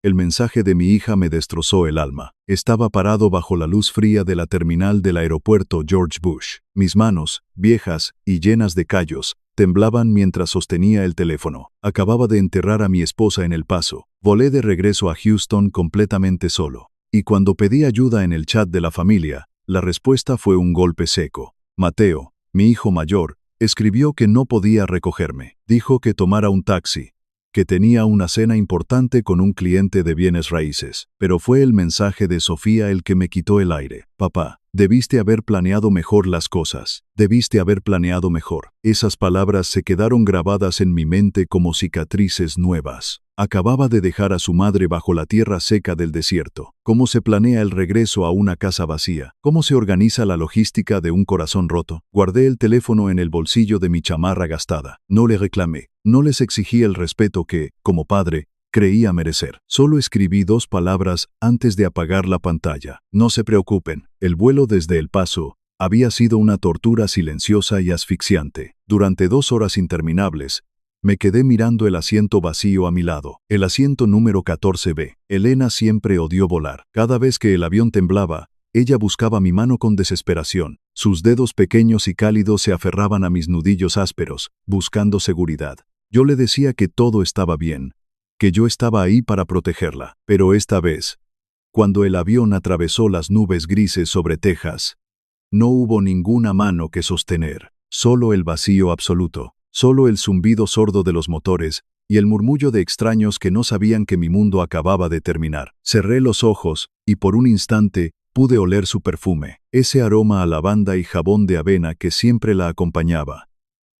El mensaje de mi hija me destrozó el alma. Estaba parado bajo la luz fría de la terminal del aeropuerto George Bush. Mis manos, viejas y llenas de callos, temblaban mientras sostenía el teléfono. Acababa de enterrar a mi esposa en El Paso. Volé de regreso a Houston completamente solo. Y cuando pedí ayuda en el chat de la familia, la respuesta fue un golpe seco. Mateo, mi hijo mayor, escribió que no podía recogerme. Dijo que tomara un taxi, que tenía una cena importante con un cliente de bienes raíces. Pero fue el mensaje de Sofía el que me quitó el aire. Papá, debiste haber planeado mejor las cosas. Debiste haber planeado mejor. Esas palabras se quedaron grabadas en mi mente como cicatrices nuevas. Acababa de dejar a su madre bajo la tierra seca del desierto. ¿Cómo se planea el regreso a una casa vacía? ¿Cómo se organiza la logística de un corazón roto? Guardé el teléfono en el bolsillo de mi chamarra gastada. No le reclamé. No les exigí el respeto que, como padre, creía merecer. Solo escribí 2 palabras antes de apagar la pantalla. No se preocupen. El vuelo desde El Paso había sido una tortura silenciosa y asfixiante. Durante 2 horas interminables, me quedé mirando el asiento vacío a mi lado, el asiento número 14B. Elena siempre odió volar. Cada vez que el avión temblaba, ella buscaba mi mano con desesperación. Sus dedos pequeños y cálidos se aferraban a mis nudillos ásperos, buscando seguridad. Yo le decía que todo estaba bien, que yo estaba ahí para protegerla. Pero esta vez, cuando el avión atravesó las nubes grises sobre Texas, no hubo ninguna mano que sostener, solo el vacío absoluto. Solo el zumbido sordo de los motores y el murmullo de extraños que no sabían que mi mundo acababa de terminar. Cerré los ojos y por un instante pude oler su perfume, ese aroma a lavanda y jabón de avena que siempre la acompañaba.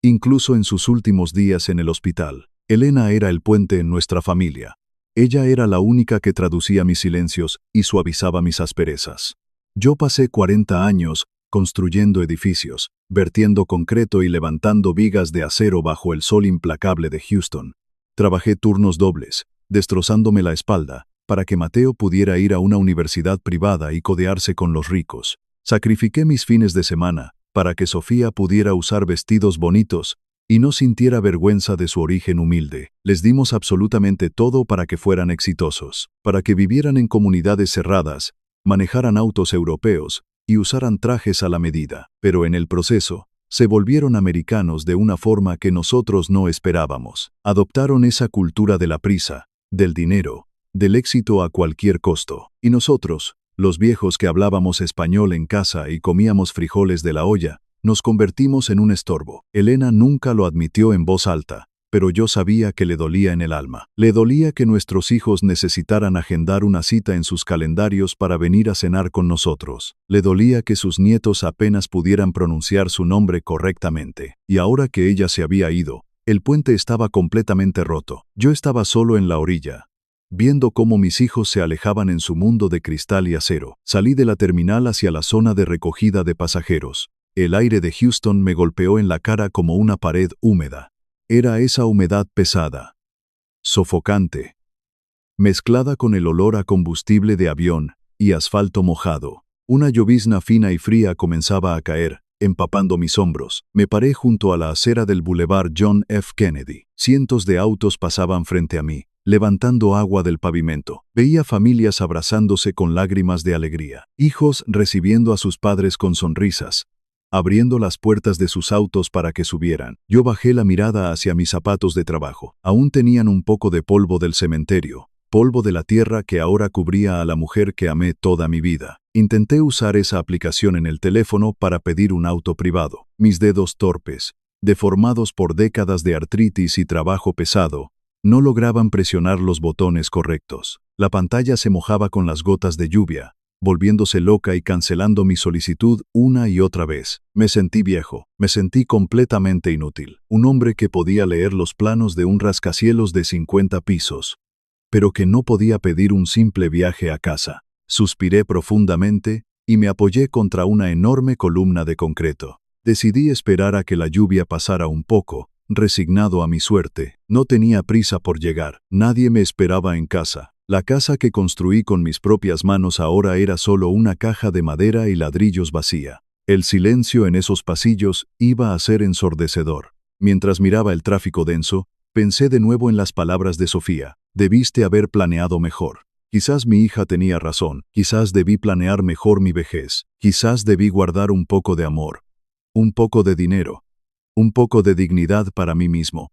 Incluso en sus últimos días en el hospital, Elena era el puente en nuestra familia. Ella era la única que traducía mis silencios y suavizaba mis asperezas. Yo pasé 40 años construyendo edificios, vertiendo concreto y levantando vigas de acero bajo el sol implacable de Houston. Trabajé turnos dobles, destrozándome la espalda, para que Mateo pudiera ir a una universidad privada y codearse con los ricos. Sacrifiqué mis fines de semana, para que Sofía pudiera usar vestidos bonitos y no sintiera vergüenza de su origen humilde. Les dimos absolutamente todo para que fueran exitosos, para que vivieran en comunidades cerradas, manejaran autos europeos, y usaran trajes a la medida, pero en el proceso, se volvieron americanos de una forma que nosotros no esperábamos. Adoptaron esa cultura de la prisa, del dinero, del éxito a cualquier costo. Y nosotros, los viejos que hablábamos español en casa y comíamos frijoles de la olla, nos convertimos en un estorbo. Elena nunca lo admitió en voz alta, pero yo sabía que le dolía en el alma. Le dolía que nuestros hijos necesitaran agendar una cita en sus calendarios para venir a cenar con nosotros. Le dolía que sus nietos apenas pudieran pronunciar su nombre correctamente. Y ahora que ella se había ido, el puente estaba completamente roto. Yo estaba solo en la orilla, viendo cómo mis hijos se alejaban en su mundo de cristal y acero. Salí de la terminal hacia la zona de recogida de pasajeros. El aire de Houston me golpeó en la cara como una pared húmeda. Era esa humedad pesada, sofocante, mezclada con el olor a combustible de avión y asfalto mojado. Una llovizna fina y fría comenzaba a caer, empapando mis hombros. Me paré junto a la acera del Boulevard John F. Kennedy. Cientos de autos pasaban frente a mí, levantando agua del pavimento. Veía familias abrazándose con lágrimas de alegría, hijos recibiendo a sus padres con sonrisas, abriendo las puertas de sus autos para que subieran. Yo bajé la mirada hacia mis zapatos de trabajo. Aún tenían un poco de polvo del cementerio, polvo de la tierra que ahora cubría a la mujer que amé toda mi vida. Intenté usar esa aplicación en el teléfono para pedir un auto privado. Mis dedos torpes, deformados por décadas de artritis y trabajo pesado, no lograban presionar los botones correctos. La pantalla se mojaba con las gotas de lluvia, volviéndose loca y cancelando mi solicitud una y otra vez. Me sentí viejo, me sentí completamente inútil. Un hombre que podía leer los planos de un rascacielos de 50 pisos, pero que no podía pedir un simple viaje a casa. Suspiré profundamente y me apoyé contra una enorme columna de concreto. Decidí esperar a que la lluvia pasara un poco, resignado a mi suerte. No tenía prisa por llegar. Nadie me esperaba en casa. La casa que construí con mis propias manos ahora era solo una caja de madera y ladrillos vacía. El silencio en esos pasillos iba a ser ensordecedor. Mientras miraba el tráfico denso, pensé de nuevo en las palabras de Sofía. Debiste haber planeado mejor. Quizás mi hija tenía razón, quizás debí planear mejor mi vejez, quizás debí guardar un poco de amor, un poco de dinero, un poco de dignidad para mí mismo,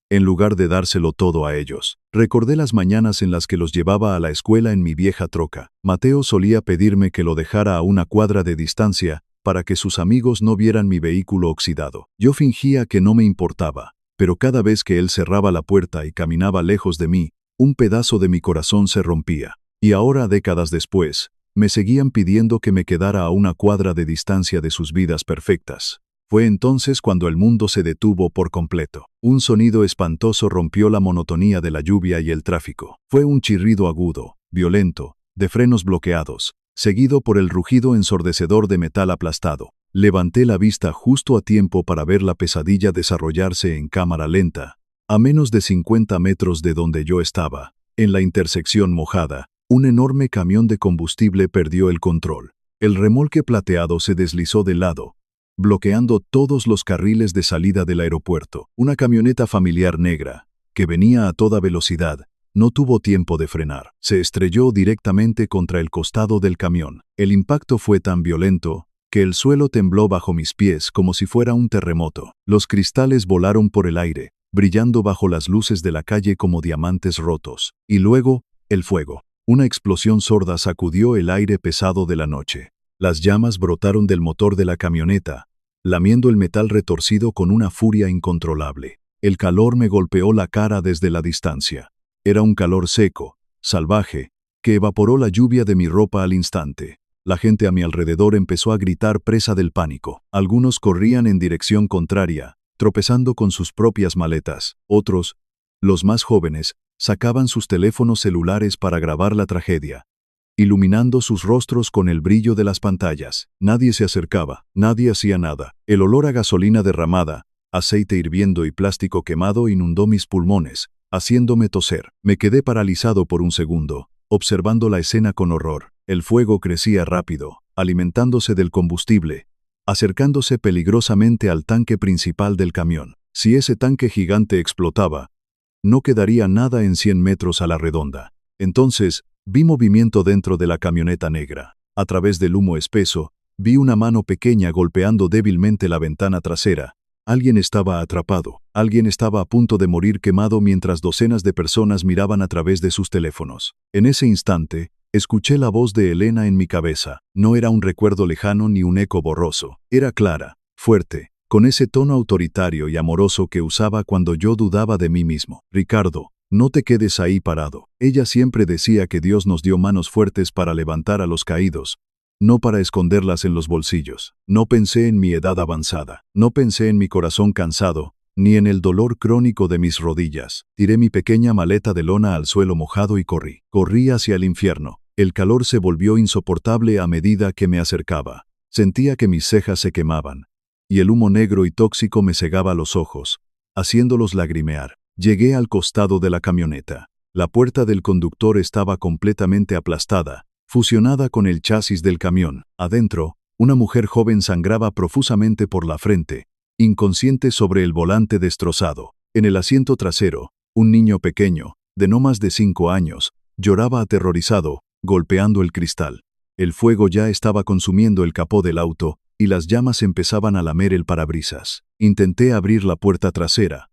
en lugar de dárselo todo a ellos. Recordé las mañanas en las que los llevaba a la escuela en mi vieja troca. Mateo solía pedirme que lo dejara a una cuadra de distancia para que sus amigos no vieran mi vehículo oxidado. Yo fingía que no me importaba, pero cada vez que él cerraba la puerta y caminaba lejos de mí, un pedazo de mi corazón se rompía. Y ahora, décadas después, me seguían pidiendo que me quedara a una cuadra de distancia de sus vidas perfectas. Fue entonces cuando el mundo se detuvo por completo. Un sonido espantoso rompió la monotonía de la lluvia y el tráfico. Fue un chirrido agudo, violento, de frenos bloqueados, seguido por el rugido ensordecedor de metal aplastado. Levanté la vista justo a tiempo para ver la pesadilla desarrollarse en cámara lenta. A menos de 50 metros de donde yo estaba, en la intersección mojada, un enorme camión de combustible perdió el control. El remolque plateado se deslizó de lado, bloqueando todos los carriles de salida del aeropuerto. Una camioneta familiar negra, que venía a toda velocidad, no tuvo tiempo de frenar. Se estrelló directamente contra el costado del camión. El impacto fue tan violento que el suelo tembló bajo mis pies como si fuera un terremoto. Los cristales volaron por el aire, brillando bajo las luces de la calle como diamantes rotos. Y luego, el fuego. Una explosión sorda sacudió el aire pesado de la noche. Las llamas brotaron del motor de la camioneta, lamiendo el metal retorcido con una furia incontrolable. El calor me golpeó la cara desde la distancia. Era un calor seco, salvaje, que evaporó la lluvia de mi ropa al instante. La gente a mi alrededor empezó a gritar presa del pánico. Algunos corrían en dirección contraria, tropezando con sus propias maletas. Otros, los más jóvenes, sacaban sus teléfonos celulares para grabar la tragedia, iluminando sus rostros con el brillo de las pantallas. Nadie se acercaba, nadie hacía nada. El olor a gasolina derramada, aceite hirviendo y plástico quemado inundó mis pulmones, haciéndome toser. Me quedé paralizado por un segundo, observando la escena con horror. El fuego crecía rápido, alimentándose del combustible, acercándose peligrosamente al tanque principal del camión. Si ese tanque gigante explotaba, no quedaría nada en 100 metros a la redonda. Entonces, vi movimiento dentro de la camioneta negra. A través del humo espeso, vi una mano pequeña golpeando débilmente la ventana trasera. Alguien estaba atrapado. Alguien estaba a punto de morir quemado mientras docenas de personas miraban a través de sus teléfonos. En ese instante, escuché la voz de Elena en mi cabeza. No era un recuerdo lejano ni un eco borroso. Era clara, fuerte, con ese tono autoritario y amoroso que usaba cuando yo dudaba de mí mismo. Ricardo, no te quedes ahí parado. Ella siempre decía que Dios nos dio manos fuertes para levantar a los caídos, no para esconderlas en los bolsillos. No pensé en mi edad avanzada, no pensé en mi corazón cansado, ni en el dolor crónico de mis rodillas. Tiré mi pequeña maleta de lona al suelo mojado y corrí. Corrí hacia el infierno. El calor se volvió insoportable a medida que me acercaba. Sentía que mis cejas se quemaban, y el humo negro y tóxico me cegaba los ojos, haciéndolos lagrimear. Llegué al costado de la camioneta. La puerta del conductor estaba completamente aplastada, fusionada con el chasis del camión. Adentro, una mujer joven sangraba profusamente por la frente, inconsciente sobre el volante destrozado. En el asiento trasero, un niño pequeño, de no más de 5 años, lloraba aterrorizado, golpeando el cristal. El fuego ya estaba consumiendo el capó del auto, y las llamas empezaban a lamer el parabrisas. Intenté abrir la puerta trasera,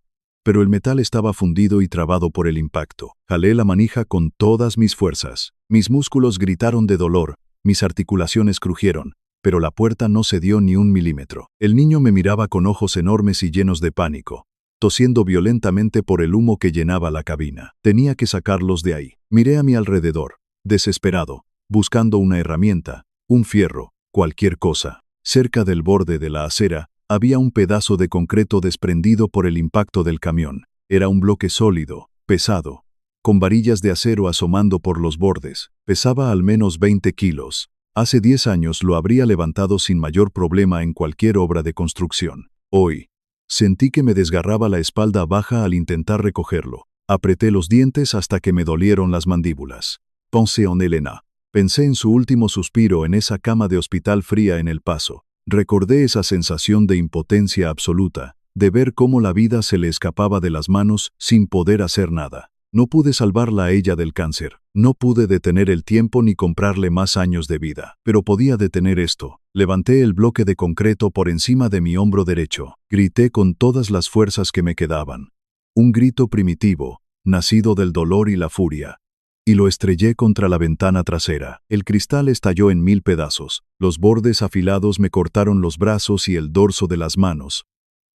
pero el metal estaba fundido y trabado por el impacto. Jalé la manija con todas mis fuerzas. Mis músculos gritaron de dolor, mis articulaciones crujieron, pero la puerta no cedió ni un milímetro. El niño me miraba con ojos enormes y llenos de pánico, tosiendo violentamente por el humo que llenaba la cabina. Tenía que sacarlos de ahí. Miré a mi alrededor, desesperado, buscando una herramienta, un fierro, cualquier cosa. Cerca del borde de la acera, había un pedazo de concreto desprendido por el impacto del camión. Era un bloque sólido, pesado, con varillas de acero asomando por los bordes. Pesaba al menos 20 kilos. Hace 10 años lo habría levantado sin mayor problema en cualquier obra de construcción. Hoy, sentí que me desgarraba la espalda baja al intentar recogerlo. Apreté los dientes hasta que me dolieron las mandíbulas. Pensé en Elena. Pensé en su último suspiro en esa cama de hospital fría en El Paso. Recordé esa sensación de impotencia absoluta, de ver cómo la vida se le escapaba de las manos sin poder hacer nada. No pude salvarla a ella del cáncer. No pude detener el tiempo ni comprarle más años de vida. Pero podía detener esto. Levanté el bloque de concreto por encima de mi hombro derecho. Grité con todas las fuerzas que me quedaban. Un grito primitivo, nacido del dolor y la furia. Y lo estrellé contra la ventana trasera. El cristal estalló en 1000 pedazos. Los bordes afilados me cortaron los brazos y el dorso de las manos.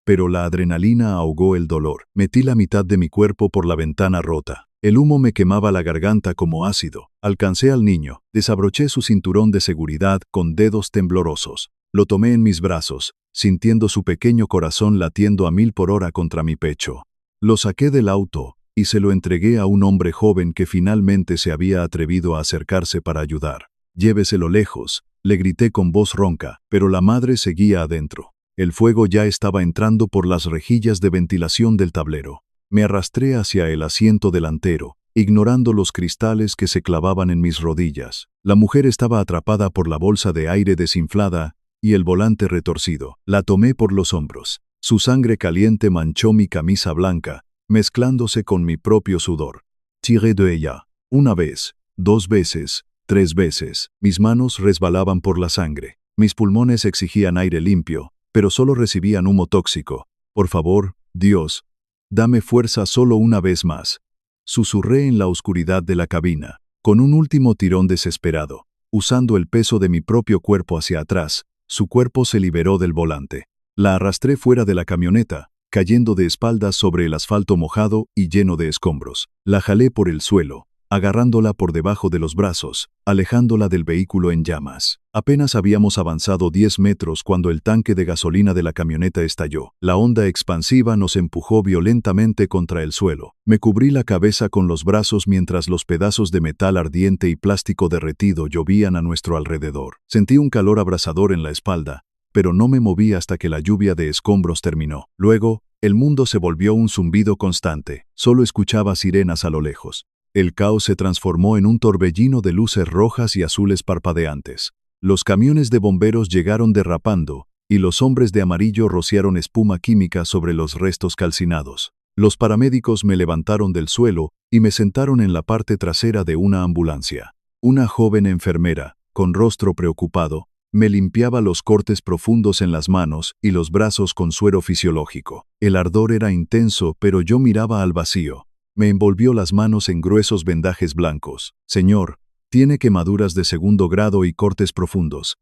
Pero la adrenalina ahogó el dolor. Metí la mitad de mi cuerpo por la ventana rota. El humo me quemaba la garganta como ácido. Alcancé al niño. Desabroché su cinturón de seguridad con dedos temblorosos. Lo tomé en mis brazos, sintiendo su pequeño corazón latiendo a 1000 por hora contra mi pecho. Lo saqué del auto y se lo entregué a un hombre joven que finalmente se había atrevido a acercarse para ayudar. «Lléveselo lejos», le grité con voz ronca, pero la madre seguía adentro. El fuego ya estaba entrando por las rejillas de ventilación del tablero. Me arrastré hacia el asiento delantero, ignorando los cristales que se clavaban en mis rodillas. La mujer estaba atrapada por la bolsa de aire desinflada y el volante retorcido. La tomé por los hombros. Su sangre caliente manchó mi camisa blanca, mezclándose con mi propio sudor. Tiré de ella. Una vez, 2 veces, 3 veces. Mis manos resbalaban por la sangre. Mis pulmones exigían aire limpio, pero solo recibían humo tóxico. «Por favor, Dios, dame fuerza solo una vez más», susurré en la oscuridad de la cabina, con un último tirón desesperado. Usando el peso de mi propio cuerpo hacia atrás, su cuerpo se liberó del volante. La arrastré fuera de la camioneta, cayendo de espaldas sobre el asfalto mojado y lleno de escombros. La jalé por el suelo, agarrándola por debajo de los brazos, alejándola del vehículo en llamas. Apenas habíamos avanzado 10 metros cuando el tanque de gasolina de la camioneta estalló. La onda expansiva nos empujó violentamente contra el suelo. Me cubrí la cabeza con los brazos mientras los pedazos de metal ardiente y plástico derretido llovían a nuestro alrededor. Sentí un calor abrasador en la espalda, pero no me moví hasta que la lluvia de escombros terminó. Luego, el mundo se volvió un zumbido constante. Solo escuchaba sirenas a lo lejos. El caos se transformó en un torbellino de luces rojas y azules parpadeantes. Los camiones de bomberos llegaron derrapando, y los hombres de amarillo rociaron espuma química sobre los restos calcinados. Los paramédicos me levantaron del suelo y me sentaron en la parte trasera de una ambulancia. Una joven enfermera, con rostro preocupado, me limpiaba los cortes profundos en las manos y los brazos con suero fisiológico. El ardor era intenso, pero yo miraba al vacío. Me envolvió las manos en gruesos vendajes blancos. «Señor, tiene quemaduras de 2º grado y cortes profundos.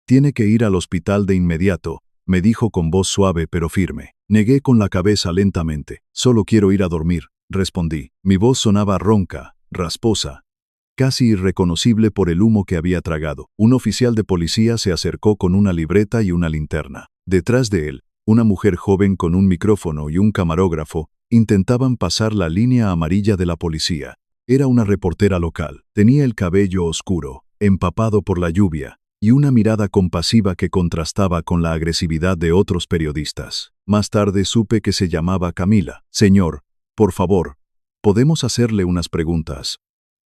Tiene que ir al hospital de inmediato», me dijo con voz suave pero firme. Negué con la cabeza lentamente. «Solo quiero ir a dormir», respondí. Mi voz sonaba ronca, rasposa, casi irreconocible por el humo que había tragado. Un oficial de policía se acercó con una libreta y una linterna. Detrás de él, una mujer joven con un micrófono y un camarógrafo intentaban pasar la línea amarilla de la policía. Era una reportera local. Tenía el cabello oscuro, empapado por la lluvia, y una mirada compasiva que contrastaba con la agresividad de otros periodistas. Más tarde supe que se llamaba Camila. «Señor, por favor, podemos hacerle unas preguntas.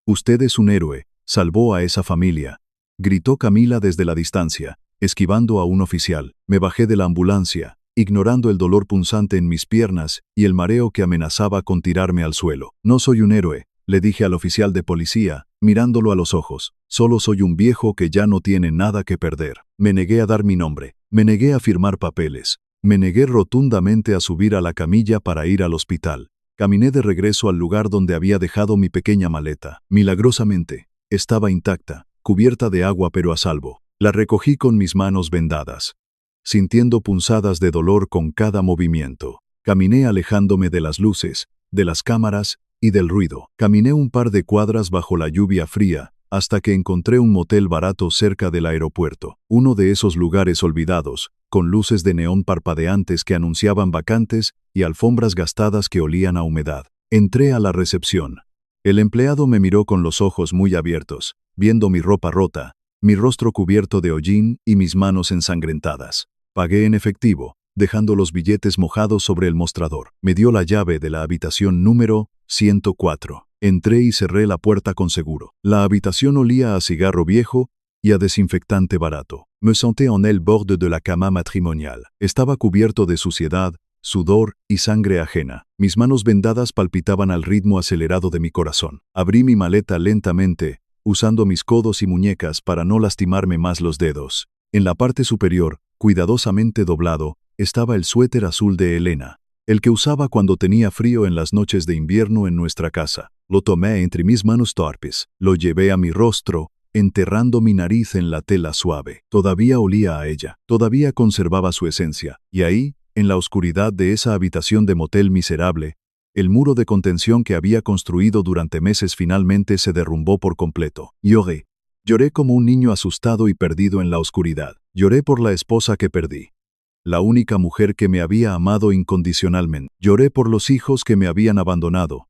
Usted es un héroe, salvó a esa familia», gritó Camila desde la distancia, esquivando a un oficial. Me bajé de la ambulancia, ignorando el dolor punzante en mis piernas y el mareo que amenazaba con tirarme al suelo. «No soy un héroe», le dije al oficial de policía, mirándolo a los ojos. «Solo soy un viejo que ya no tiene nada que perder». Me negué a dar mi nombre. Me negué a firmar papeles. Me negué rotundamente a subir a la camilla para ir al hospital. Caminé de regreso al lugar donde había dejado mi pequeña maleta. Milagrosamente, estaba intacta, cubierta de agua pero a salvo. La recogí con mis manos vendadas, sintiendo punzadas de dolor con cada movimiento. Caminé alejándome de las luces, de las cámaras y del ruido. Caminé un par de cuadras bajo la lluvia fría, hasta que encontré un motel barato cerca del aeropuerto. Uno de esos lugares olvidados, con luces de neón parpadeantes que anunciaban vacantes y alfombras gastadas que olían a humedad. Entré a la recepción. El empleado me miró con los ojos muy abiertos, viendo mi ropa rota, mi rostro cubierto de hollín y mis manos ensangrentadas. Pagué en efectivo, dejando los billetes mojados sobre el mostrador. Me dio la llave de la habitación número 104. Entré y cerré la puerta con seguro. La habitación olía a cigarro viejo y a desinfectante barato. Me senté en el borde de la cama matrimonial. Estaba cubierto de suciedad, sudor y sangre ajena. Mis manos vendadas palpitaban al ritmo acelerado de mi corazón. Abrí mi maleta lentamente, usando mis codos y muñecas para no lastimarme más los dedos. En la parte superior, cuidadosamente doblado, estaba el suéter azul de Elena, el que usaba cuando tenía frío en las noches de invierno en nuestra casa. Lo tomé entre mis manos torpes, lo llevé a mi rostro, enterrando mi nariz en la tela suave. Todavía olía a ella, todavía conservaba su esencia, y ahí, en la oscuridad de esa habitación de motel miserable, el muro de contención que había construido durante meses finalmente se derrumbó por completo. Lloré. Lloré como un niño asustado y perdido en la oscuridad. Lloré por la esposa que perdí, la única mujer que me había amado incondicionalmente. Lloré por los hijos que me habían abandonado,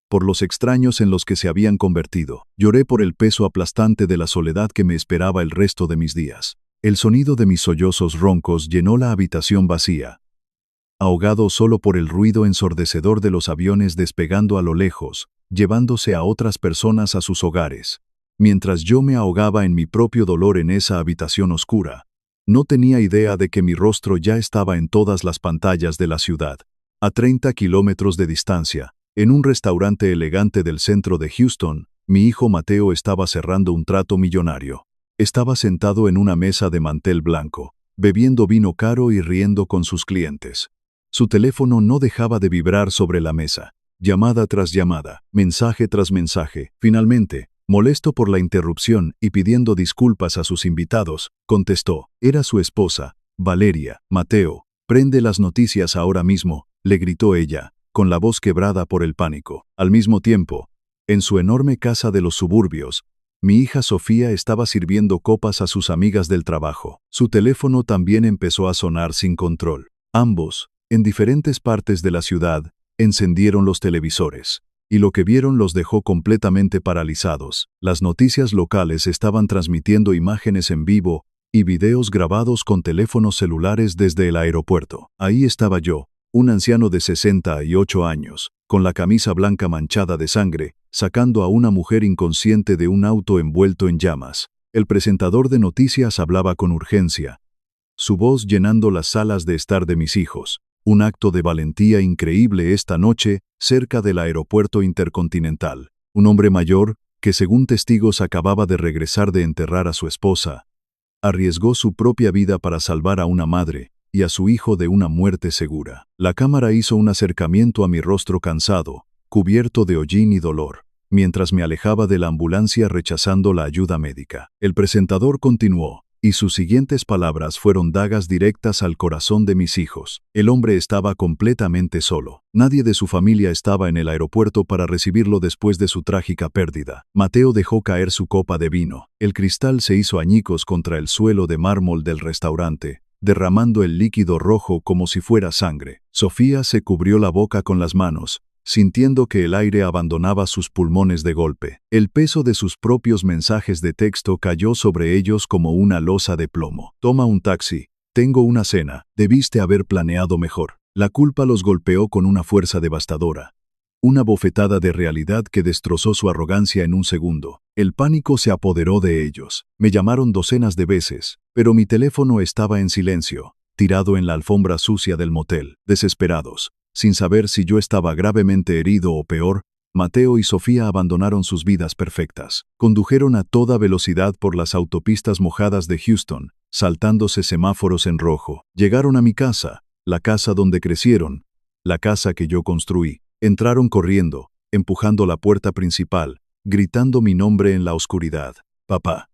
por los extraños en los que se habían convertido. Lloré por el peso aplastante de la soledad que me esperaba el resto de mis días. El sonido de mis sollozos roncos llenó la habitación vacía, ahogado solo por el ruido ensordecedor de los aviones despegando a lo lejos, llevándose a otras personas a sus hogares. Mientras yo me ahogaba en mi propio dolor en esa habitación oscura, no tenía idea de que mi rostro ya estaba en todas las pantallas de la ciudad. A 30 kilómetros de distancia, en un restaurante elegante del centro de Houston, mi hijo Mateo estaba cerrando un trato millonario. Estaba sentado en una mesa de mantel blanco, bebiendo vino caro y riendo con sus clientes. Su teléfono no dejaba de vibrar sobre la mesa, llamada tras llamada, mensaje tras mensaje. Finalmente, molesto por la interrupción y pidiendo disculpas a sus invitados, contestó. Era su esposa, Valeria. Mateo, prende las noticias ahora mismo, le gritó ella, con la voz quebrada por el pánico. Al mismo tiempo, en su enorme casa de los suburbios, mi hija Sofía estaba sirviendo copas a sus amigas del trabajo. Su teléfono también empezó a sonar sin control. Ambos, en diferentes partes de la ciudad, encendieron los televisores, y lo que vieron los dejó completamente paralizados. Las noticias locales estaban transmitiendo imágenes en vivo y videos grabados con teléfonos celulares desde el aeropuerto. Ahí estaba yo, un anciano de 68 años, con la camisa blanca manchada de sangre, sacando a una mujer inconsciente de un auto envuelto en llamas. El presentador de noticias hablaba con urgencia, su voz llenando las salas de estar de mis hijos. Un acto de valentía increíble esta noche, cerca del aeropuerto intercontinental. Un hombre mayor, que según testigos acababa de regresar de enterrar a su esposa, arriesgó su propia vida para salvar a una madre y a su hijo de una muerte segura. La cámara hizo un acercamiento a mi rostro cansado, cubierto de hollín y dolor, mientras me alejaba de la ambulancia rechazando la ayuda médica. El presentador continuó, y sus siguientes palabras fueron dagas directas al corazón de mis hijos. El hombre estaba completamente solo. Nadie de su familia estaba en el aeropuerto para recibirlo después de su trágica pérdida. Mateo dejó caer su copa de vino. El cristal se hizo añicos contra el suelo de mármol del restaurante, derramando el líquido rojo como si fuera sangre. Sofía se cubrió la boca con las manos, sintiendo que el aire abandonaba sus pulmones de golpe. El peso de sus propios mensajes de texto cayó sobre ellos como una losa de plomo. Toma un taxi, tengo una cena, debiste haber planeado mejor. La culpa los golpeó con una fuerza devastadora. Una bofetada de realidad que destrozó su arrogancia en un segundo. El pánico se apoderó de ellos. Me llamaron docenas de veces, pero mi teléfono estaba en silencio, tirado en la alfombra sucia del motel. Desesperados, sin saber si yo estaba gravemente herido o peor, Mateo y Sofía abandonaron sus vidas perfectas. Condujeron a toda velocidad por las autopistas mojadas de Houston, saltándose semáforos en rojo. Llegaron a mi casa, la casa donde crecieron, la casa que yo construí. Entraron corriendo, empujando la puerta principal, gritando mi nombre en la oscuridad. Papá.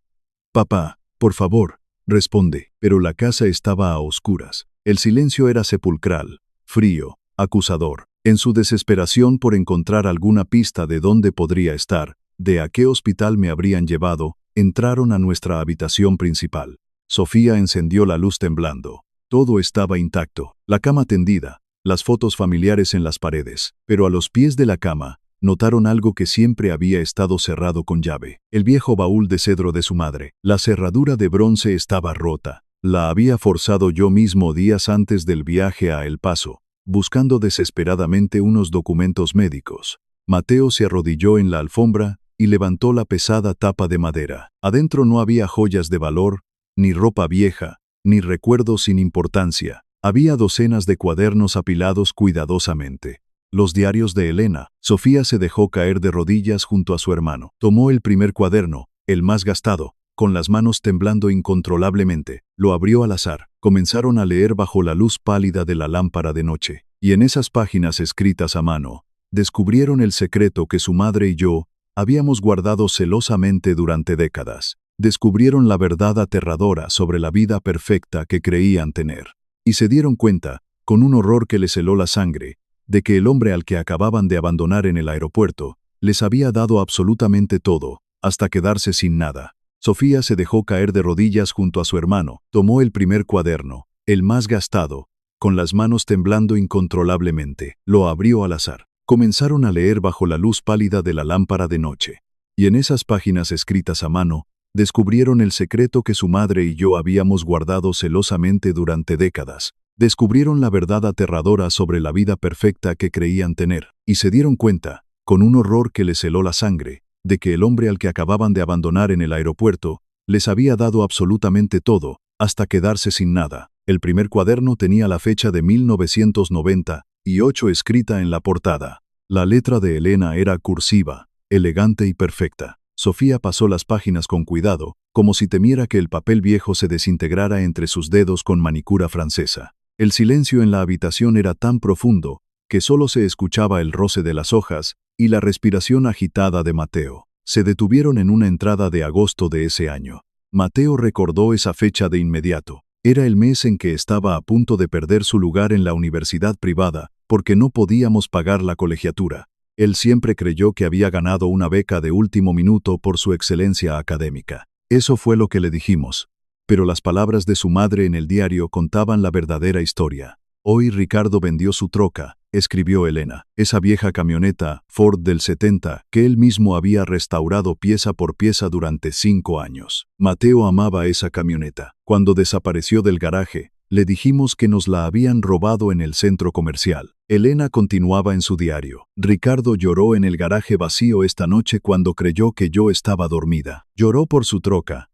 Papá, por favor, responde. Pero la casa estaba a oscuras. El silencio era sepulcral, frío, acusador. En su desesperación por encontrar alguna pista de dónde podría estar, de a qué hospital me habrían llevado, entraron a nuestra habitación principal. Sofía encendió la luz temblando. Todo estaba intacto, la cama tendida, las fotos familiares en las paredes, pero a los pies de la cama, notaron algo que siempre había estado cerrado con llave. El viejo baúl de cedro de su madre. La cerradura de bronce estaba rota. La había forzado yo mismo días antes del viaje a El Paso, buscando desesperadamente unos documentos médicos. Mateo se arrodilló en la alfombra y levantó la pesada tapa de madera. Adentro no había joyas de valor, ni ropa vieja, ni recuerdos sin importancia. Había docenas de cuadernos apilados cuidadosamente. Los diarios de Elena. Sofía se dejó caer de rodillas junto a su hermano. Tomó el primer cuaderno, el más gastado, con las manos temblando incontrolablemente. Lo abrió al azar. Comenzaron a leer bajo la luz pálida de la lámpara de noche. Y en esas páginas escritas a mano, descubrieron el secreto que su madre y yo habíamos guardado celosamente durante décadas. Descubrieron la verdad aterradora sobre la vida perfecta que creían tener. Y se dieron cuenta, con un horror que les heló la sangre, de que el hombre al que acababan de abandonar en el aeropuerto les había dado absolutamente todo, hasta quedarse sin nada. Sofía se dejó caer de rodillas junto a su hermano, tomó el primer cuaderno, el más gastado, con las manos temblando incontrolablemente, lo abrió al azar. Comenzaron a leer bajo la luz pálida de la lámpara de noche. Y en esas páginas escritas a mano, descubrieron el secreto que su madre y yo habíamos guardado celosamente durante décadas. Descubrieron la verdad aterradora sobre la vida perfecta que creían tener, y se dieron cuenta, con un horror que les heló la sangre, de que el hombre al que acababan de abandonar en el aeropuerto les había dado absolutamente todo, hasta quedarse sin nada. El primer cuaderno tenía la fecha de 1998 escrita en la portada. La letra de Elena era cursiva, elegante y perfecta. Sofía pasó las páginas con cuidado, como si temiera que el papel viejo se desintegrara entre sus dedos con manicura francesa. El silencio en la habitación era tan profundo que solo se escuchaba el roce de las hojas y la respiración agitada de Mateo. Se detuvieron en una entrada de agosto de ese año. Mateo recordó esa fecha de inmediato. Era el mes en que estaba a punto de perder su lugar en la universidad privada porque no podíamos pagar la colegiatura. Él siempre creyó que había ganado una beca de último minuto por su excelencia académica. Eso fue lo que le dijimos. Pero las palabras de su madre en el diario contaban la verdadera historia. Hoy Ricardo vendió su troca, escribió Elena, esa vieja camioneta Ford del 70 que él mismo había restaurado pieza por pieza durante 5 años. Mateo amaba esa camioneta. Cuando desapareció del garaje, le dijimos que nos la habían robado en el centro comercial. Elena continuaba en su diario. Ricardo lloró en el garaje vacío esta noche cuando creyó que yo estaba dormida. Lloró por su troca.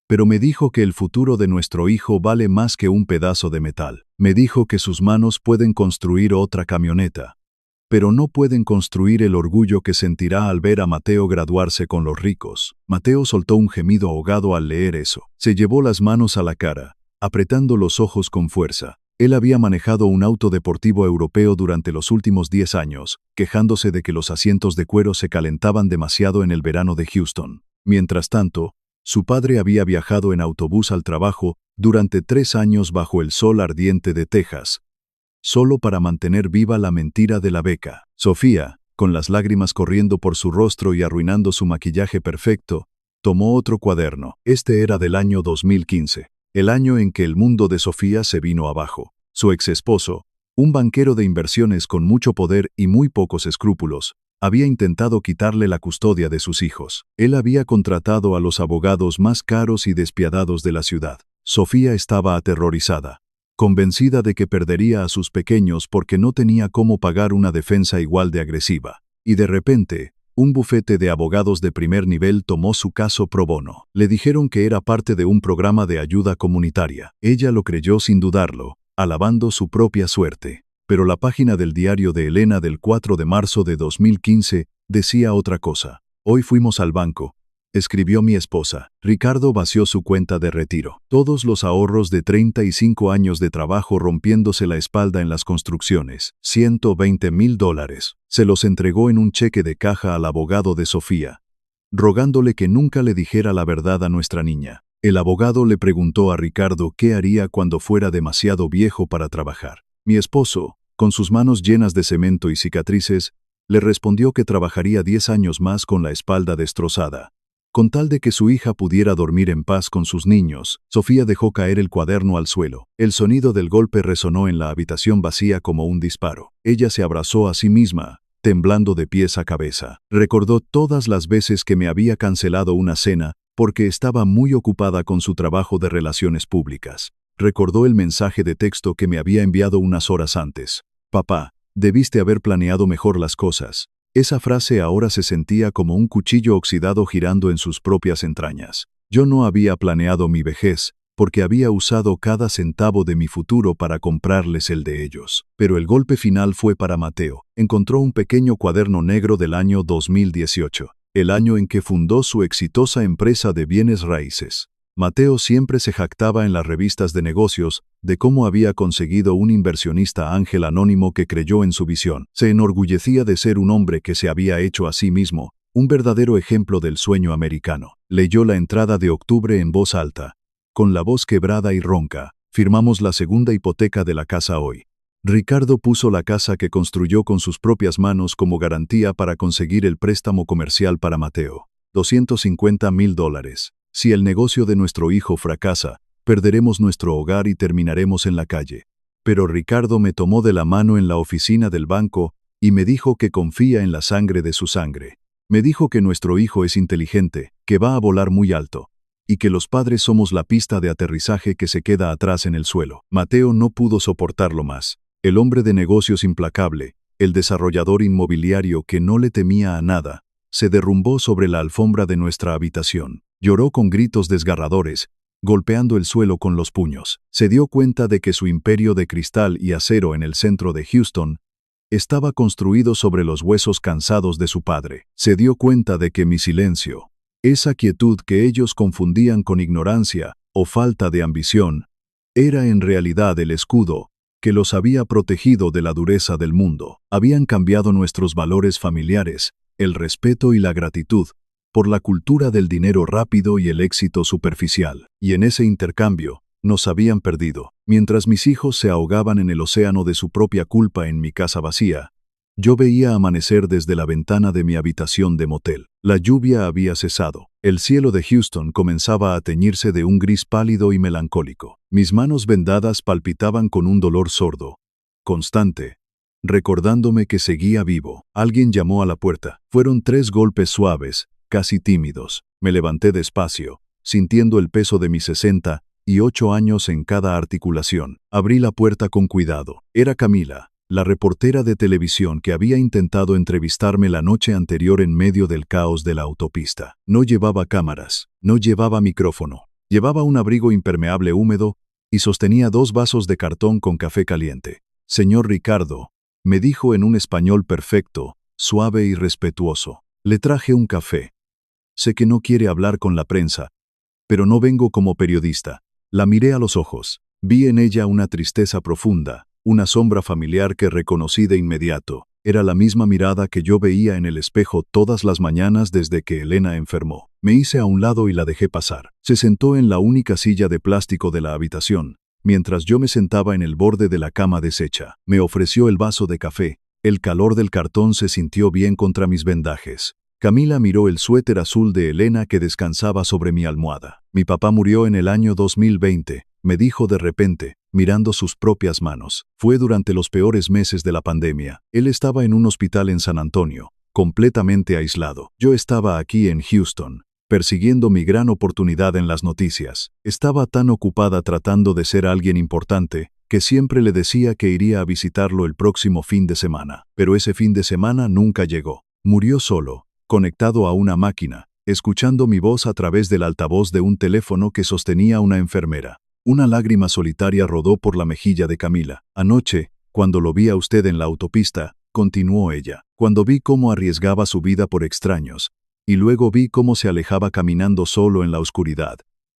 Pero me dijo que el futuro de nuestro hijo vale más que un pedazo de metal. Me dijo que sus manos pueden construir otra camioneta, pero no pueden construir el orgullo que sentirá al ver a Mateo graduarse con los ricos. Mateo soltó un gemido ahogado al leer eso. Se llevó las manos a la cara, apretando los ojos con fuerza. Él había manejado un auto deportivo europeo durante los últimos 10 años, quejándose de que los asientos de cuero se calentaban demasiado en el verano de Houston. Mientras tanto, su padre había viajado en autobús al trabajo durante 3 años bajo el sol ardiente de Texas, solo para mantener viva la mentira de la beca. Sofía, con las lágrimas corriendo por su rostro y arruinando su maquillaje perfecto, tomó otro cuaderno. Este era del año 2015, el año en que el mundo de Sofía se vino abajo. Su ex esposo, un banquero de inversiones con mucho poder y muy pocos escrúpulos, había intentado quitarle la custodia de sus hijos. Él había contratado a los abogados más caros y despiadados de la ciudad. Sofía estaba aterrorizada, convencida de que perdería a sus pequeños porque no tenía cómo pagar una defensa igual de agresiva. Y de repente, un bufete de abogados de primer nivel tomó su caso pro bono. Le dijeron que era parte de un programa de ayuda comunitaria. Ella lo creyó sin dudarlo, alabando su propia suerte. Pero la página del diario de Elena del 4 de marzo de 2015 decía otra cosa. Hoy fuimos al banco, escribió mi esposa. Ricardo vació su cuenta de retiro. Todos los ahorros de 35 años de trabajo rompiéndose la espalda en las construcciones, $120,000. Se los entregó en un cheque de caja al abogado de Sofía, rogándole que nunca le dijera la verdad a nuestra niña. El abogado le preguntó a Ricardo qué haría cuando fuera demasiado viejo para trabajar. Mi esposo, con sus manos llenas de cemento y cicatrices, le respondió que trabajaría 10 años más con la espalda destrozada. Con tal de que su hija pudiera dormir en paz con sus niños, Sofía dejó caer el cuaderno al suelo. El sonido del golpe resonó en la habitación vacía como un disparo. Ella se abrazó a sí misma, temblando de pies a cabeza. Recordó todas las veces que me había cancelado una cena porque estaba muy ocupada con su trabajo de relaciones públicas. Recordó el mensaje de texto que me había enviado unas horas antes. Papá, debiste haber planeado mejor las cosas. Esa frase ahora se sentía como un cuchillo oxidado girando en sus propias entrañas. Yo no había planeado mi vejez, porque había usado cada centavo de mi futuro para comprarles el de ellos. Pero el golpe final fue para Mateo. Encontró un pequeño cuaderno negro del año 2018, el año en que fundó su exitosa empresa de bienes raíces. Mateo siempre se jactaba en las revistas de negocios de cómo había conseguido un inversionista ángel anónimo que creyó en su visión. Se enorgullecía de ser un hombre que se había hecho a sí mismo un verdadero ejemplo del sueño americano. Leyó la entrada de octubre en voz alta. Con la voz quebrada y ronca, firmamos la segunda hipoteca de la casa hoy. Ricardo puso la casa que construyó con sus propias manos como garantía para conseguir el préstamo comercial para Mateo. $250,000. Si el negocio de nuestro hijo fracasa, perderemos nuestro hogar y terminaremos en la calle. Pero Ricardo me tomó de la mano en la oficina del banco y me dijo que confía en la sangre de su sangre. Me dijo que nuestro hijo es inteligente, que va a volar muy alto, y que los padres somos la pista de aterrizaje que se queda atrás en el suelo. Mateo no pudo soportarlo más. El hombre de negocios implacable, el desarrollador inmobiliario que no le temía a nada, se derrumbó sobre la alfombra de nuestra habitación. Lloró con gritos desgarradores, golpeando el suelo con los puños. Se dio cuenta de que su imperio de cristal y acero en el centro de Houston estaba construido sobre los huesos cansados de su padre. Se dio cuenta de que mi silencio, esa quietud que ellos confundían con ignorancia o falta de ambición, era en realidad el escudo que los había protegido de la dureza del mundo. Habían cambiado nuestros valores familiares, el respeto y la gratitud, por la cultura del dinero rápido y el éxito superficial. Y en ese intercambio, nos habían perdido. Mientras mis hijos se ahogaban en el océano de su propia culpa en mi casa vacía, yo veía amanecer desde la ventana de mi habitación de motel. La lluvia había cesado. El cielo de Houston comenzaba a teñirse de un gris pálido y melancólico. Mis manos vendadas palpitaban con un dolor sordo, constante, recordándome que seguía vivo. Alguien llamó a la puerta. Fueron 3 golpes suaves, casi tímidos. Me levanté despacio, sintiendo el peso de mis 68 años en cada articulación. Abrí la puerta con cuidado. Era Camila, la reportera de televisión que había intentado entrevistarme la noche anterior en medio del caos de la autopista. No llevaba cámaras, no llevaba micrófono. Llevaba un abrigo impermeable húmedo y sostenía 2 vasos de cartón con café caliente. Señor Ricardo, me dijo en un español perfecto, suave y respetuoso. Le traje un café. Sé que no quiere hablar con la prensa, pero no vengo como periodista. La miré a los ojos. Vi en ella una tristeza profunda, una sombra familiar que reconocí de inmediato. Era la misma mirada que yo veía en el espejo todas las mañanas desde que Elena enfermó. Me hice a un lado y la dejé pasar. Se sentó en la única silla de plástico de la habitación, mientras yo me sentaba en el borde de la cama deshecha. Me ofreció el vaso de café. El calor del cartón se sintió bien contra mis vendajes. Camila miró el suéter azul de Elena que descansaba sobre mi almohada. Mi papá murió en el año 2020, me dijo de repente, mirando sus propias manos. Fue durante los peores meses de la pandemia. Él estaba en un hospital en San Antonio, completamente aislado. Yo estaba aquí en Houston, persiguiendo mi gran oportunidad en las noticias. Estaba tan ocupada tratando de ser alguien importante, que siempre le decía que iría a visitarlo el próximo fin de semana. Pero ese fin de semana nunca llegó. Murió solo, conectado a una máquina, escuchando mi voz a través del altavoz de un teléfono que sostenía una enfermera. Una lágrima solitaria rodó por la mejilla de Camila. Anoche, cuando lo vi a usted en la autopista, continuó ella, cuando vi cómo arriesgaba su vida por extraños, y luego vi cómo se alejaba caminando solo en la oscuridad.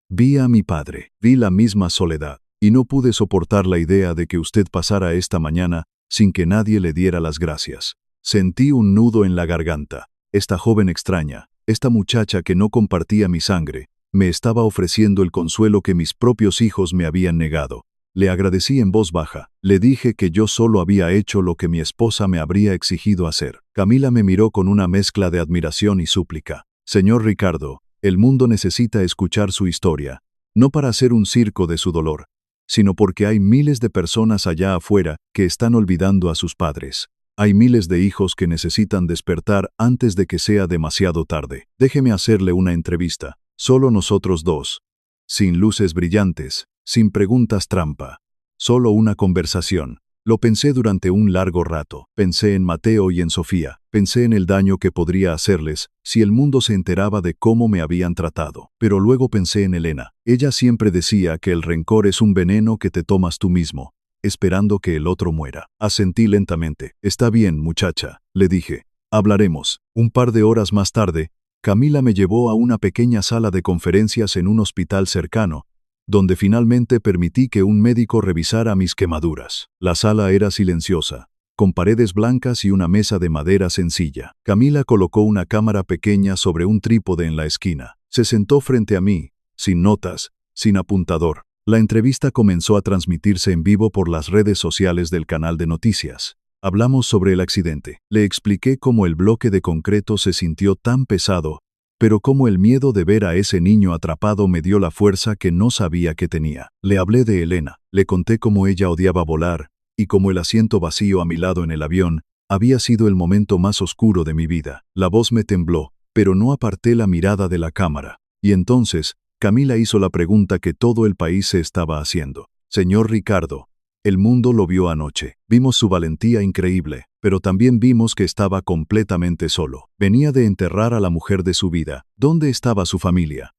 Vi a mi padre, vi la misma soledad, y no pude soportar la idea de que usted pasara esta mañana sin que nadie le diera las gracias. Sentí un nudo en la garganta. Esta joven extraña, esta muchacha que no compartía mi sangre, me estaba ofreciendo el consuelo que mis propios hijos me habían negado. Le agradecí en voz baja. Le dije que yo solo había hecho lo que mi esposa me habría exigido hacer. Camila me miró con una mezcla de admiración y súplica. Señor Ricardo, el mundo necesita escuchar su historia, no para hacer un circo de su dolor, sino porque hay miles de personas allá afuera que están olvidando a sus padres. Hay miles de hijos que necesitan despertar antes de que sea demasiado tarde. Déjeme hacerle una entrevista, solo nosotros dos. Sin luces brillantes, sin preguntas trampa. Solo una conversación. Lo pensé durante un largo rato. Pensé en Mateo y en Sofía. Pensé en el daño que podría hacerles si el mundo se enteraba de cómo me habían tratado. Pero luego pensé en Elena. Ella siempre decía que el rencor es un veneno que te tomas tú mismo, esperando que el otro muera. Asentí lentamente. Está bien, muchacha, le dije. Hablaremos. Un par de horas más tarde, Camila me llevó a una pequeña sala de conferencias en un hospital cercano, donde finalmente permití que un médico revisara mis quemaduras. La sala era silenciosa, con paredes blancas y una mesa de madera sencilla. Camila colocó una cámara pequeña sobre un trípode en la esquina. Se sentó frente a mí, sin notas, sin apuntador. La entrevista comenzó a transmitirse en vivo por las redes sociales del canal de noticias. Hablamos sobre el accidente. Le expliqué cómo el bloque de concreto se sintió tan pesado, pero cómo el miedo de ver a ese niño atrapado me dio la fuerza que no sabía que tenía. Le hablé de Elena, le conté cómo ella odiaba volar, y cómo el asiento vacío a mi lado en el avión había sido el momento más oscuro de mi vida. La voz me tembló, pero no aparté la mirada de la cámara. Y entonces, Camila hizo la pregunta que todo el país se estaba haciendo. Señor Ricardo, el mundo lo vio anoche. Vimos su valentía increíble, pero también vimos que estaba completamente solo. Venía de enterrar a la mujer de su vida. ¿Dónde estaba su familia?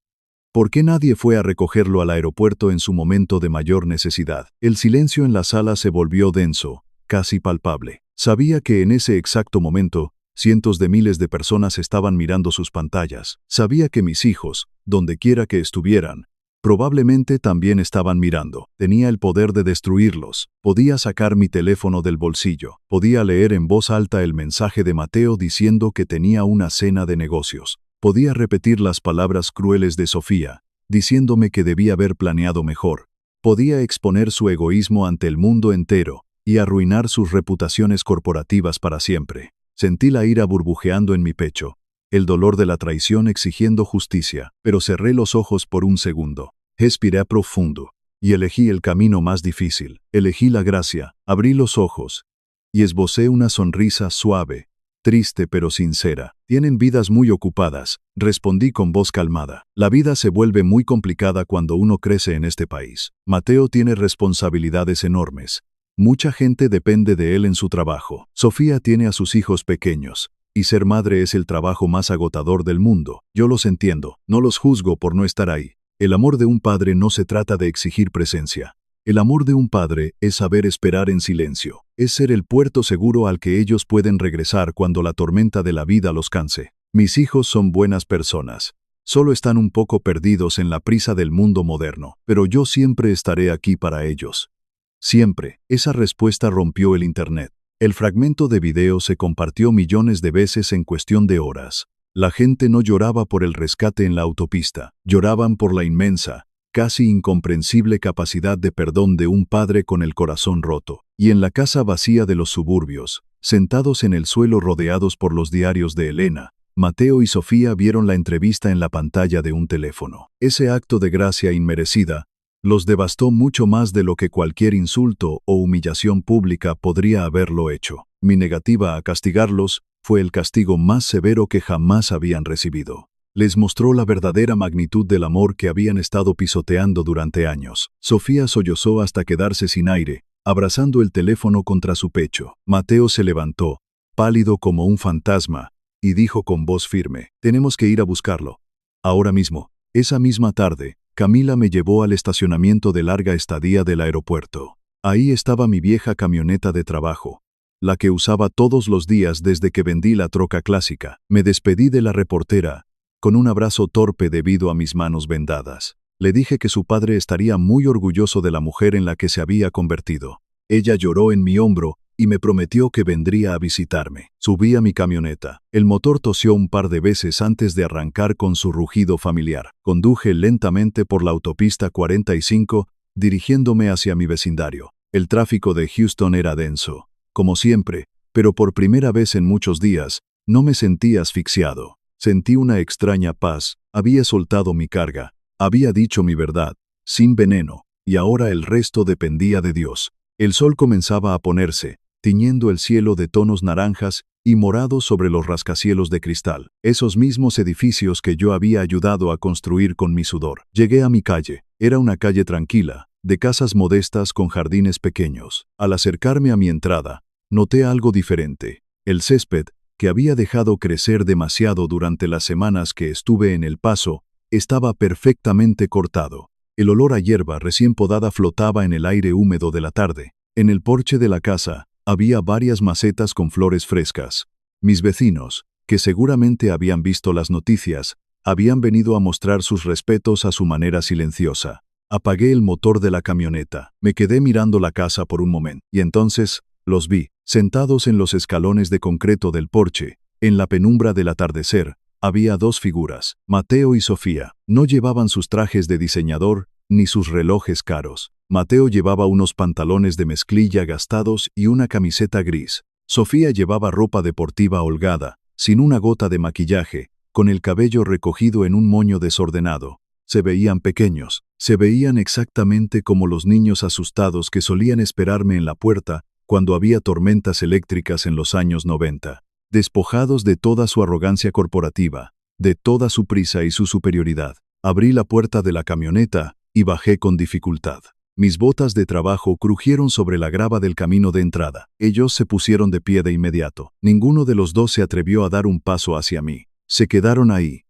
¿Por qué nadie fue a recogerlo al aeropuerto en su momento de mayor necesidad? El silencio en la sala se volvió denso, casi palpable. Sabía que en ese exacto momento, cientos de miles de personas estaban mirando sus pantallas. Sabía que mis hijos, donde quiera que estuvieran, probablemente también estaban mirando. Tenía el poder de destruirlos. Podía sacar mi teléfono del bolsillo. Podía leer en voz alta el mensaje de Mateo diciendo que tenía una cena de negocios. Podía repetir las palabras crueles de Sofía, diciéndome que debía haber planeado mejor. Podía exponer su egoísmo ante el mundo entero y arruinar sus reputaciones corporativas para siempre. Sentí la ira burbujeando en mi pecho, el dolor de la traición exigiendo justicia, pero cerré los ojos por un segundo. Respiré profundo y elegí el camino más difícil. Elegí la gracia, abrí los ojos y esbocé una sonrisa suave, triste pero sincera. Tienen vidas muy ocupadas, respondí con voz calmada. La vida se vuelve muy complicada cuando uno crece en este país. Mateo tiene responsabilidades enormes. Mucha gente depende de él en su trabajo. Sofía tiene a sus hijos pequeños. Y ser madre es el trabajo más agotador del mundo. Yo los entiendo, no los juzgo por no estar ahí. El amor de un padre no se trata de exigir presencia. El amor de un padre es saber esperar en silencio. Es ser el puerto seguro al que ellos pueden regresar cuando la tormenta de la vida los canse. Mis hijos son buenas personas. Solo están un poco perdidos en la prisa del mundo moderno. Pero yo siempre estaré aquí para ellos. Siempre. Esa respuesta rompió el internet. El fragmento de video se compartió millones de veces en cuestión de horas. La gente no lloraba por el rescate en la autopista, lloraban por la inmensa, casi incomprensible capacidad de perdón de un padre con el corazón roto. Y en la casa vacía de los suburbios, sentados en el suelo rodeados por los diarios de Elena, Mateo y Sofía vieron la entrevista en la pantalla de un teléfono. Ese acto de gracia inmerecida los devastó mucho más de lo que cualquier insulto o humillación pública podría haberlo hecho. Mi negativa a castigarlos fue el castigo más severo que jamás habían recibido. Les mostró la verdadera magnitud del amor que habían estado pisoteando durante años. Sofía sollozó hasta quedarse sin aire, abrazando el teléfono contra su pecho. Mateo se levantó, pálido como un fantasma, y dijo con voz firme: «Tenemos que ir a buscarlo. Ahora mismo». Esa misma tarde, Camila me llevó al estacionamiento de larga estadía del aeropuerto. Ahí estaba mi vieja camioneta de trabajo, la que usaba todos los días desde que vendí la troca clásica. Me despedí de la reportera, con un abrazo torpe debido a mis manos vendadas. Le dije que su padre estaría muy orgulloso de la mujer en la que se había convertido. Ella lloró en mi hombro y me prometió que vendría a visitarme. Subí a mi camioneta. El motor tosió un par de veces antes de arrancar con su rugido familiar. Conduje lentamente por la autopista 45, dirigiéndome hacia mi vecindario. El tráfico de Houston era denso, como siempre, pero por primera vez en muchos días, no me sentí asfixiado. Sentí una extraña paz. Había soltado mi carga. Había dicho mi verdad, sin veneno, y ahora el resto dependía de Dios. El sol comenzaba a ponerse, tiñendo el cielo de tonos naranjas y morados sobre los rascacielos de cristal, esos mismos edificios que yo había ayudado a construir con mi sudor. Llegué a mi calle. Era una calle tranquila, de casas modestas con jardines pequeños. Al acercarme a mi entrada, noté algo diferente. El césped, que había dejado crecer demasiado durante las semanas que estuve en El Paso, estaba perfectamente cortado. El olor a hierba recién podada flotaba en el aire húmedo de la tarde. En el porche de la casa había varias macetas con flores frescas. Mis vecinos, que seguramente habían visto las noticias, habían venido a mostrar sus respetos a su manera silenciosa. Apagué el motor de la camioneta, me quedé mirando la casa por un momento, y entonces los vi, sentados en los escalones de concreto del porche. En la penumbra del atardecer, había dos figuras, Mateo y Sofía. No llevaban sus trajes de diseñador, ni sus relojes caros. Mateo llevaba unos pantalones de mezclilla gastados y una camiseta gris. Sofía llevaba ropa deportiva holgada, sin una gota de maquillaje, con el cabello recogido en un moño desordenado. Se veían pequeños, se veían exactamente como los niños asustados que solían esperarme en la puerta cuando había tormentas eléctricas en los años 90. Despojados de toda su arrogancia corporativa, de toda su prisa y su superioridad, abrí la puerta de la camioneta y bajé con dificultad. Mis botas de trabajo crujieron sobre la grava del camino de entrada. Ellos se pusieron de pie de inmediato. Ninguno de los dos se atrevió a dar un paso hacia mí. Se quedaron ahí,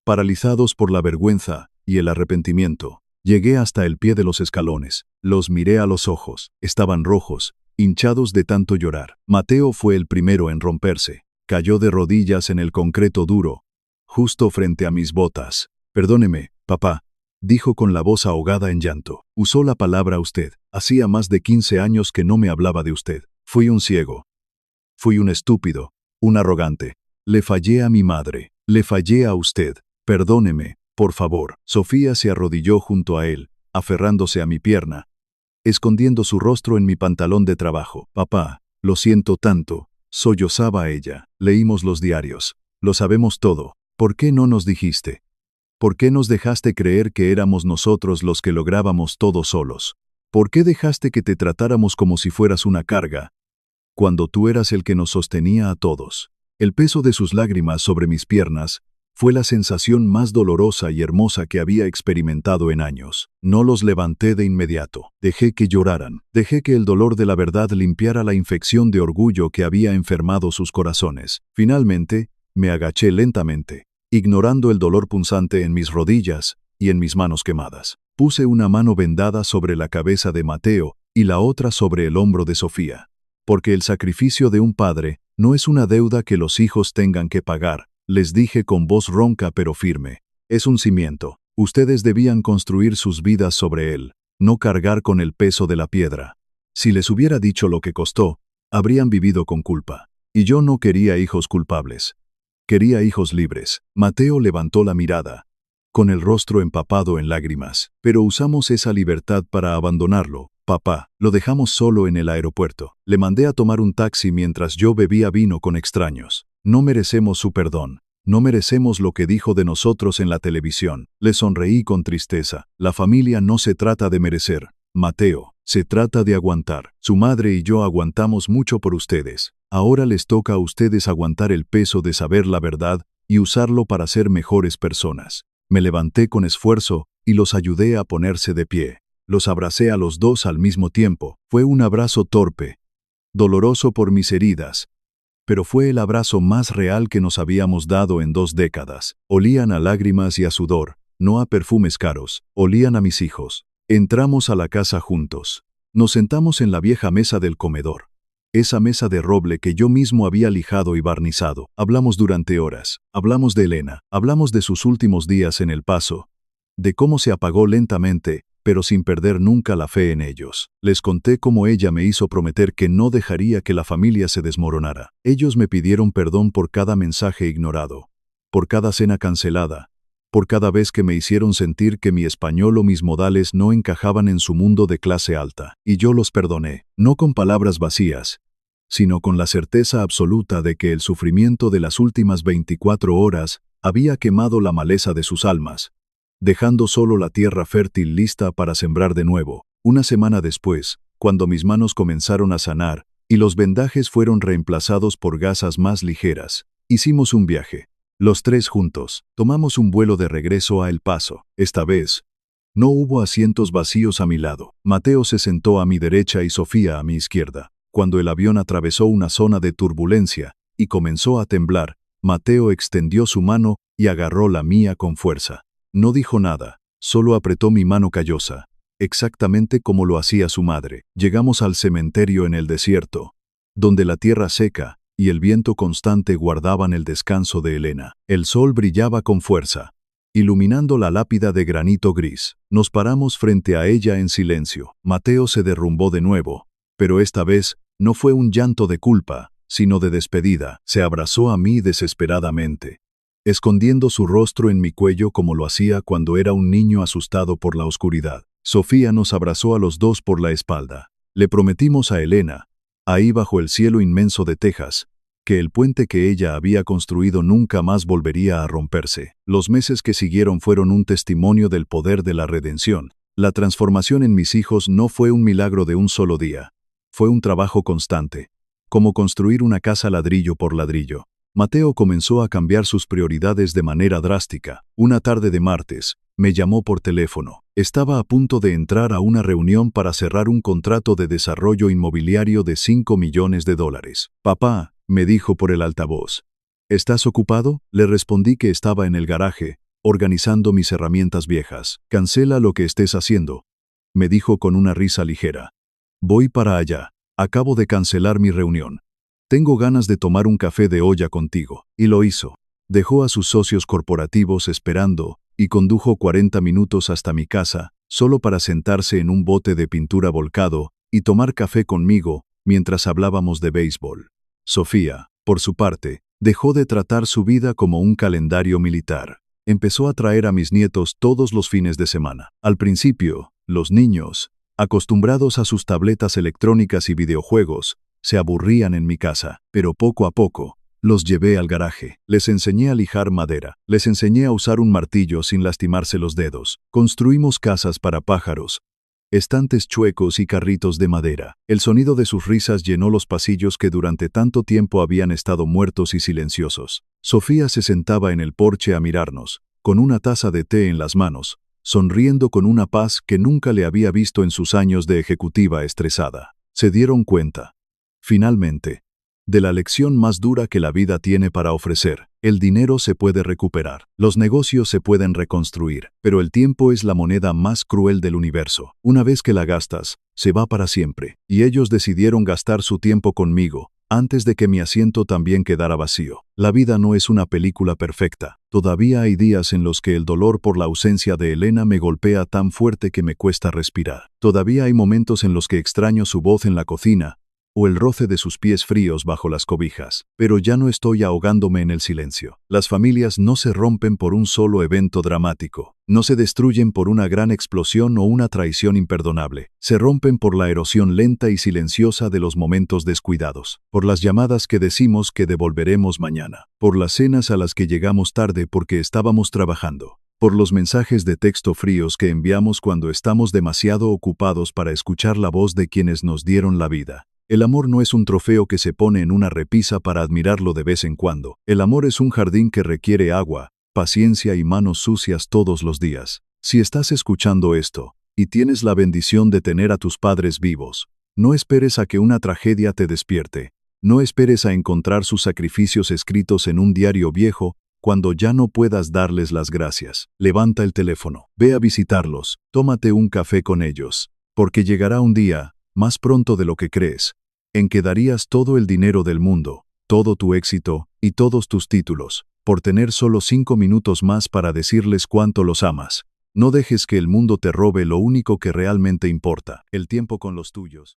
paralizados por la vergüenza y el arrepentimiento. Llegué hasta el pie de los escalones. Los miré a los ojos. Estaban rojos, hinchados de tanto llorar. Mateo fue el primero en romperse. Cayó de rodillas en el concreto duro, justo frente a mis botas. «Perdóneme, papá», dijo con la voz ahogada en llanto. Usó la palabra usted. Hacía más de 15 años que no me hablaba de usted. Fui un ciego. Fui un estúpido, un arrogante. Le fallé a mi madre. Le fallé a usted. Perdóneme, por favor. Sofía se arrodilló junto a él, aferrándose a mi pierna, escondiendo su rostro en mi pantalón de trabajo. Papá, lo siento tanto, sollozaba ella. Leímos los diarios. Lo sabemos todo. ¿Por qué no nos dijiste? ¿Por qué nos dejaste creer que éramos nosotros los que lográbamos todo solos? ¿Por qué dejaste que te tratáramos como si fueras una carga, cuando tú eras el que nos sostenía a todos? El peso de sus lágrimas sobre mis piernas fue la sensación más dolorosa y hermosa que había experimentado en años. No los levanté de inmediato. Dejé que lloraran. Dejé que el dolor de la verdad limpiara la infección de orgullo que había enfermado sus corazones. Finalmente, me agaché lentamente, ignorando el dolor punzante en mis rodillas y en mis manos quemadas. Puse una mano vendada sobre la cabeza de Mateo y la otra sobre el hombro de Sofía. Porque el sacrificio de un padre no es una deuda que los hijos tengan que pagar, les dije con voz ronca pero firme. Es un cimiento. Ustedes debían construir sus vidas sobre él, no cargar con el peso de la piedra. Si les hubiera dicho lo que costó, habrían vivido con culpa. Y yo no quería hijos culpables. Quería hijos libres. Mateo levantó la mirada, con el rostro empapado en lágrimas. Pero usamos esa libertad para abandonarlo. Papá, lo dejamos solo en el aeropuerto. Le mandé a tomar un taxi mientras yo bebía vino con extraños. No merecemos su perdón. No merecemos lo que dijo de nosotros en la televisión. Le sonreí con tristeza. La familia no se trata de merecer, Mateo. Se trata de aguantar. Su madre y yo aguantamos mucho por ustedes. Ahora les toca a ustedes aguantar el peso de saber la verdad y usarlo para ser mejores personas. Me levanté con esfuerzo y los ayudé a ponerse de pie. Los abracé a los dos al mismo tiempo. Fue un abrazo torpe, doloroso por mis heridas, pero fue el abrazo más real que nos habíamos dado en 2 décadas. Olían a lágrimas y a sudor, no a perfumes caros. Olían a mis hijos. Entramos a la casa juntos. Nos sentamos en la vieja mesa del comedor. Esa mesa de roble que yo mismo había lijado y barnizado. Hablamos durante horas. Hablamos de Elena. Hablamos de sus últimos días en El Paso. De cómo se apagó lentamente, pero sin perder nunca la fe en ellos. Les conté cómo ella me hizo prometer que no dejaría que la familia se desmoronara. Ellos me pidieron perdón por cada mensaje ignorado, por cada cena cancelada, por cada vez que me hicieron sentir que mi español o mis modales no encajaban en su mundo de clase alta. Y yo los perdoné, no con palabras vacías, sino con la certeza absoluta de que el sufrimiento de las últimas 24 horas había quemado la maleza de sus almas, dejando solo la tierra fértil lista para sembrar de nuevo. Una semana después, cuando mis manos comenzaron a sanar y los vendajes fueron reemplazados por gasas más ligeras, hicimos un viaje. Los 3 juntos, tomamos un vuelo de regreso a El Paso. Esta vez, No hubo asientos vacíos a mi lado. Mateo se sentó a mi derecha y Sofía a mi izquierda. Cuando el avión atravesó una zona de turbulencia y comenzó a temblar, Mateo extendió su mano y agarró la mía con fuerza. No dijo nada, solo apretó mi mano callosa, exactamente como lo hacía su madre. Llegamos al cementerio en el desierto, donde la tierra seca y el viento constante guardaban el descanso de Elena. El sol brillaba con fuerza, iluminando la lápida de granito gris. Nos paramos frente a ella en silencio. Mateo se derrumbó de nuevo, pero esta vez no fue un llanto de culpa, sino de despedida. Se abrazó a mí desesperadamente, escondiendo su rostro en mi cuello como lo hacía cuando era un niño asustado por la oscuridad. Sofía nos abrazó a los dos por la espalda. Le prometimos a Elena, ahí bajo el cielo inmenso de Texas, que el puente que ella había construido nunca más volvería a romperse. Los meses que siguieron fueron un testimonio del poder de la redención. La transformación en mis hijos no fue un milagro de un solo día. Fue un trabajo constante, como construir una casa ladrillo por ladrillo. Mateo comenzó a cambiar sus prioridades de manera drástica. Una tarde de martes, me llamó por teléfono. Estaba a punto de entrar a una reunión para cerrar un contrato de desarrollo inmobiliario de $5 millones. Papá, me dijo por el altavoz. ¿Estás ocupado? Le respondí que estaba en el garaje, organizando mis herramientas viejas. Cancela lo que estés haciendo, me dijo con una risa ligera. Voy para allá. Acabo de cancelar mi reunión. Tengo ganas de tomar un café de olla contigo. Y lo hizo. Dejó a sus socios corporativos esperando y condujo 40 minutos hasta mi casa, solo para sentarse en un bote de pintura volcado y tomar café conmigo mientras hablábamos de béisbol. Sofía, por su parte, dejó de tratar su vida como un calendario militar. Empezó a traer a mis nietos todos los fines de semana. Al principio, los niños, acostumbrados a sus tabletas electrónicas y videojuegos, se aburrían en mi casa, pero poco a poco, los llevé al garaje. Les enseñé a lijar madera, les enseñé a usar un martillo sin lastimarse los dedos. Construimos casas para pájaros, estantes chuecos y carritos de madera. El sonido de sus risas llenó los pasillos que durante tanto tiempo habían estado muertos y silenciosos. Sofía se sentaba en el porche a mirarnos, con una taza de té en las manos, sonriendo con una paz que nunca le había visto en sus años de ejecutiva estresada. Se dieron cuenta, finalmente, de la lección más dura que la vida tiene para ofrecer. El dinero se puede recuperar, los negocios se pueden reconstruir, pero el tiempo es la moneda más cruel del universo. Una vez que la gastas, se va para siempre. Y ellos decidieron gastar su tiempo conmigo, antes de que mi asiento también quedara vacío. La vida no es una película perfecta. Todavía hay días en los que el dolor por la ausencia de Elena me golpea tan fuerte que me cuesta respirar. Todavía hay momentos en los que extraño su voz en la cocina, o el roce de sus pies fríos bajo las cobijas. Pero ya no estoy ahogándome en el silencio. Las familias no se rompen por un solo evento dramático. No se destruyen por una gran explosión o una traición imperdonable. Se rompen por la erosión lenta y silenciosa de los momentos descuidados. Por las llamadas que decimos que devolveremos mañana. Por las cenas a las que llegamos tarde porque estábamos trabajando. Por los mensajes de texto fríos que enviamos cuando estamos demasiado ocupados para escuchar la voz de quienes nos dieron la vida. El amor no es un trofeo que se pone en una repisa para admirarlo de vez en cuando. El amor es un jardín que requiere agua, paciencia y manos sucias todos los días. Si estás escuchando esto, y tienes la bendición de tener a tus padres vivos, no esperes a que una tragedia te despierte. No esperes a encontrar sus sacrificios escritos en un diario viejo cuando ya no puedas darles las gracias. Levanta el teléfono, ve a visitarlos, tómate un café con ellos, porque llegará un día, más pronto de lo que crees, en que darías todo el dinero del mundo, todo tu éxito y todos tus títulos, por tener solo 5 minutos más para decirles cuánto los amas. No dejes que el mundo te robe lo único que realmente importa, el tiempo con los tuyos.